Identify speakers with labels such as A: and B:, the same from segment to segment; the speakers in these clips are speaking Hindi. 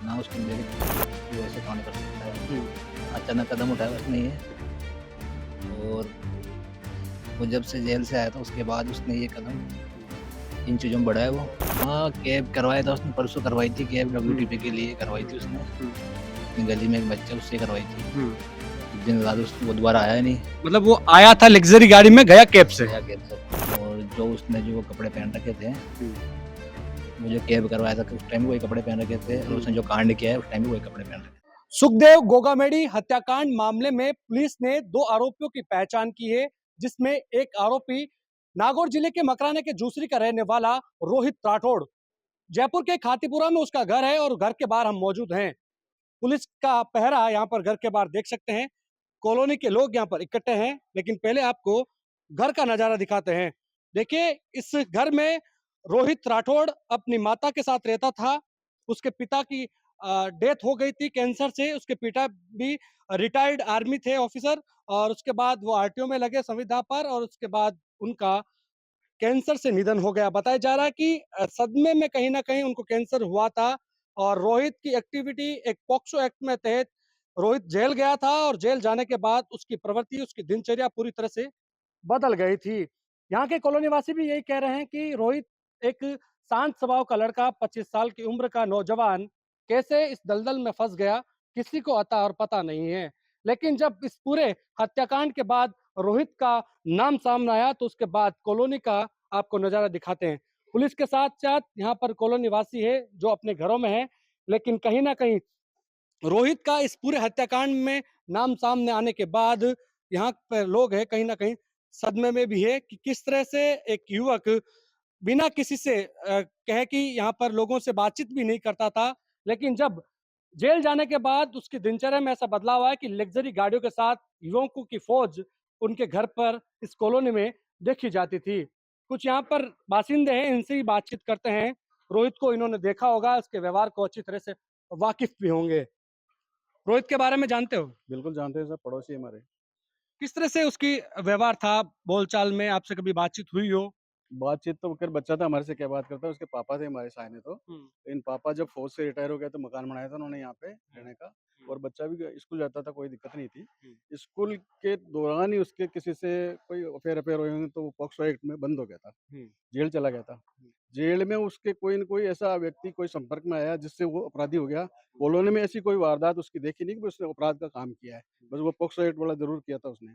A: ना उसको मेरे कि वैसे काम कर सकता है।
B: हुँ,
A: अचानक कदम उठाया उसने ये, और वो जब से जेल से आया था उसके बाद उसने ये कदम इन चीज़ों में बढ़ाया वो। हाँ, कैब करवाया था उसने, परसों करवाई थी कैब,
B: हुँ,
A: डब्ल्यूटीपी के लिए करवाई
B: हुँ,
A: थी उसने।
B: हुँ,
A: अपनी गली में एक बच्चा है, उससे करवाई थी।
B: हुँ।
A: दिन रात वो दोबारा आया नहीं,
B: मतलब वो आया था लग्ज़री गाड़ी में, गया कैब से।
A: गया कैब से। और जो उसने जो वो कपड़े पहन रखे थे,
B: हुँ,
A: वो जो कैब करवाया था उस टाइम भी वही कपड़े पहन रखे थे, और
B: हुँ।
A: उसने जो कांड किया है उस टाइम भी वही कपड़े पहन रखे थे।
B: सुखदेव गोगामेडी हत्याकांड मामले में पुलिस ने 2 आरोपियों की पहचान की है, जिसमें एक आरोपी नागौर जिले के मकराना के जूसरी का रहने वाला रोहित राठौड़। जयपुर के खातीपुरा में उसका घर है और घर के बाहर हम मौजूद हैं। पुलिस का पहरा यहाँ पर घर के बाहर देख सकते हैं। कॉलोनी के लोग यहाँ पर इकट्ठे हैं, लेकिन पहले आपको घर का नजारा दिखाते हैं। देखिए, इस घर में रोहित राठौड़ अपनी माता के साथ रहता था। उसके पिता की डेथ हो गई थी कैंसर से। उसके पिता भी रिटायर्ड आर्मी थे ऑफिसर, और उसके बाद वो आरटीओ में लगे संविदा पर, और उसके बाद उनका कैंसर से निधन हो गया। बताया जा रहा है कि सदमे में कहीं न कहीं उनको कैंसर हुआ था, और रोहित की एक्टिविटी एक पॉक्सो एक्ट में तहत रोहित जेल गया था, और जेल जाने के बाद उसकी प्रवृत्ति, उसकी दिनचर्या पूरी तरह से बदल गई थी। यहाँ के कॉलोनी वासी भी यही कह रहे हैं कि रोहित एक शांत स्वभाव का लड़का, 25 साल की उम्र का नौजवान, कैसे इस दलदल में फँस गया, किसी को अता और पता नहीं है। लेकिन जब इस पूरे हत्याकांड के बाद रोहित का नाम सामने आया, तो उसके बाद कॉलोनी का आपको नज़ारा दिखाते हैं। पुलिस के साथ-साथ यहाँ पर कॉलोनी वासी है, जो अपने घरों में हैं, लेकिन कहीं न कहीं रोहित का इस पूरे हत्याकांड में नाम सामने आने के बाद यहाँ पे लोग हैं कहीं न कहीं सदमे में भी है कि किस तरह से एक युवक बिना किसी से कहे कि यहाँ पर लोगों से बातचीत भी नहीं करता था। लेकिन जब जेल जाने के बाद उसकी दिनचर्या में ऐसा बदलाव आया कि लग्ज़री गाड़ियों के साथ युवकों की फ़ौज उनके घर पर इस कॉलोनी में देखी जाती थी। कुछ यहाँ पर बासिंदे हैं, इनसे ही बातचीत करते हैं। रोहित को इन्होंने देखा होगा, उसके व्यवहार को अच्छी तरह से वाकिफ़ भी होंगे। रोहित के बारे में जानते हो?
C: बिल्कुल जानते हैं, सब पड़ोसी हमारे।
B: किस तरह से उसकी व्यवहार था, बोलचाल में आपसे कभी बातचीत हुई हो?
C: बातचीत तो खैर बच्चा था, हमारे से क्या बात करता है, उसके पापा थे हमारे साथ में तो।
B: हुँ,
C: लेकिन पापा जब फ़ौज से रिटायर हो गए तो मकान बनाया था उन्होंने यहाँ पे रहने का,
B: हुँ,
C: और बच्चा भी स्कूल जाता था, कोई दिक्कत नहीं थी।
B: हुँ,
C: स्कूल के दौरान ही उसके किसी से कोई अफेयर हुए होंगे तो वो पॉक्सो एक्ट में बंद हो गया था,
B: हुँ,
C: जेल चला गया था।
B: हुँ,
C: जेल में उसके कोई न कोई ऐसा व्यक्ति कोई संपर्क में आया जिससे वो अपराधी हो गया। कॉलोनी में ऐसी कोई वारदात उसकी देखी नहीं कि उसने अपराध का काम किया है। बस वो पॉक्सो एक्ट वाला ज़रूर किया था उसने।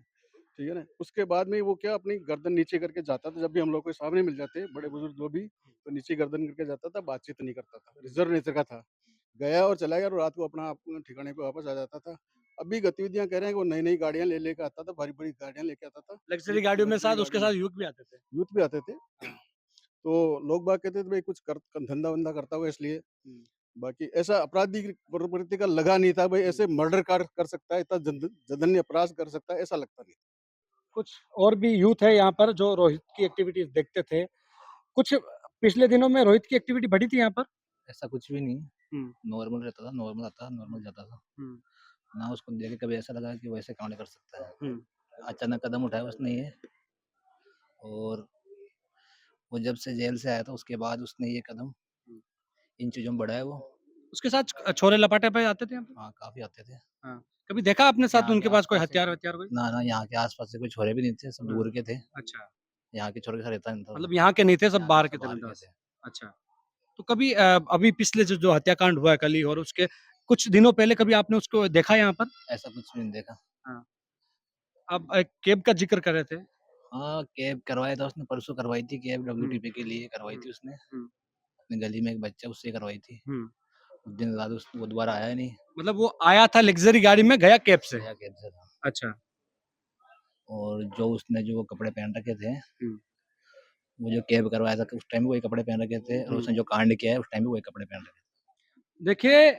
C: ठीक है ना? उसके बाद में वो क्या अपनी गर्दन नीचे करके जाता था, जब भी हम लोग के सामने मिल जाते, बड़े-बुजुर्ग जो भी, तो नीचे गर्दन करके जाता था, बातचीत नहीं करता था, रिज़र्व नेचर का था। गया और चला गया और रात को अपना आप ठिकाने पे वापस आ जाता था। अभी गतिविधियाँ कह रहे हैं कि वो नई-नई गाड़ियाँ ले लेके आता था, भारी-भारी गाड़ियाँ लेके आता था।
B: लग्ज़री गाड़ियों में
C: लग्ज़री
B: साथ उसके
C: गाड़ी में
B: साथ युवक भी आते थे।
C: यूथ भी आते थे।
B: हाँ,
C: तो लोग बाग कहते थे भाई कुछ कर धंधा-वंधा करता होगा इसलिए।
B: हुँ,
C: बाकी ऐसा आपराधिक प्रवृत्ति का लगा नहीं था, भाई
B: हुँ।
C: ऐसे मर्डर कर सकता है, इतना जघन्य अपराध कर सकता है, ऐसा लगता नहीं।
B: कुछ और भी यूथ है यहाँ पर जो रोहित की एक्टिविटीज़ देखते थे। कुछ पिछले दिनों में रोहित की एक्टिविटी बढ़ी थी यहाँ पर?
A: ऐसा कुछ भी नहीं,
B: हुँ,
A: नॉर्मल रहता था, नॉर्मल आता,
B: हुँ,
A: नॉर्मल जाता था।
B: हुँ,
A: ना उसको देख के कभी ऐसा लगा कि वैसे कांड कर सकता है।
B: हुँ,
A: अचानक कदम उठाया उसने ये, और वो जब से जेल से आया था उसके बाद उसने ये कदम
B: हुँ।
A: इन चीज़ों में बढ़ाया वो।
B: उसके साथ छोरे-लपाटे पे आते थे यहाँ पे?
A: हाँ, काफ़ी आते थे।
B: हाँ। कभी देखा आपने साथ
A: यहाँ के
B: उनके पास कोई
A: आस-पास से,
B: हथियार-वथियार कोई?
A: ना, ना, यहाँ के आस-पास से कोई छोरे भी नहीं थे, सब
B: हाँ,
A: दूर के थे।
B: अच्छा।
A: यहाँ के छोरों के साथ रहता नहीं था वो।
B: मतलब यहाँ के नहीं थे, सब
A: यहाँ के
B: बाहर के
A: सब
B: थे
A: बाहर के
B: बिंदास।
A: थे।
B: अच्छा। तो कभी अभी पिछले जो हत्याकांड हुआ है कल ही, और उसके कुछ दिनों पहले कभी आपने उसको देखा यहाँ पर?
A: ऐसा कुछ भी नहीं देखा।
B: हाँ। आप कैब का ज़िक्र कर रहे थे।
A: हाँ, कैब करवाया था उसने, परसों करवाई थी कैब,
B: हुँ,
A: डब्ल्यूटीपी के लिए करवाई
B: हुँ,
A: थी उसने।
B: हुँ,
A: अपनी गली में एक बच्चा है, उससे करवाई थी।
B: हुँ।
A: दिन रात वो दोबारा आया नहीं,
B: मतलब वो आया था लग्ज़री गाड़ी में, गया कैब से।
A: गया कैब से था।
B: अच्छा।
A: और जो उसने जो वो कपड़े पहन रखे थे,
B: हुँ,
A: वो जो कैब करवाया था उस टाइम भी वही कपड़े पहन रखे थे, और
B: हुँ।
A: उसने जो कांड किया है उस टाइम भी वही कपड़े पहन रखे थे।
B: देखिए,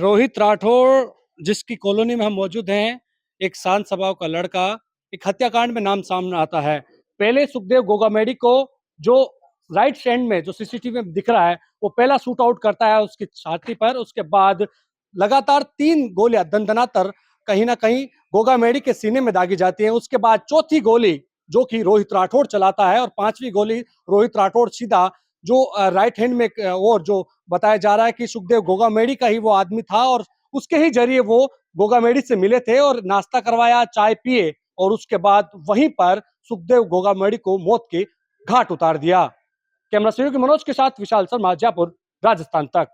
B: रोहित राठौड़ जिसकी कॉलोनी में हम मौजूद हैं, एक शांत स्वभाव का लड़का, एक हत्याकांड में नाम सामने आता है। पहले सुखदेव गोगामेडी को जो राइट हैंड में जो सीसीटीवी में दिख रहा है, वो पहला शूट आउट करता है उसकी छाती पर। उसके बाद लगातार 3 गोलियाँ दंदनातर कहीं न कहीं गोगामेडी के सीने में दागी जाती हैं। उसके बाद चौथी गोली जो कि रोहित राठौड़ चलाता है, और 5वीं गोली रोहित राठौड़ सीधा जो राइट हैंड में और जो बताया जा रहा है कि सुखदेव गोगामेडी का ही वो आदमी था और उसके ही जरिए वो गोगामेडी से मिले थे और नाश्ता करवाया, चाय पिए और उसके बाद वहीं पर सुखदेव गोगामेडी को मौत के घाट उतार दिया। कैमरा सहयोगी मनोज के साथ विशाल शर्मा, जयपुर, राजस्थान तक।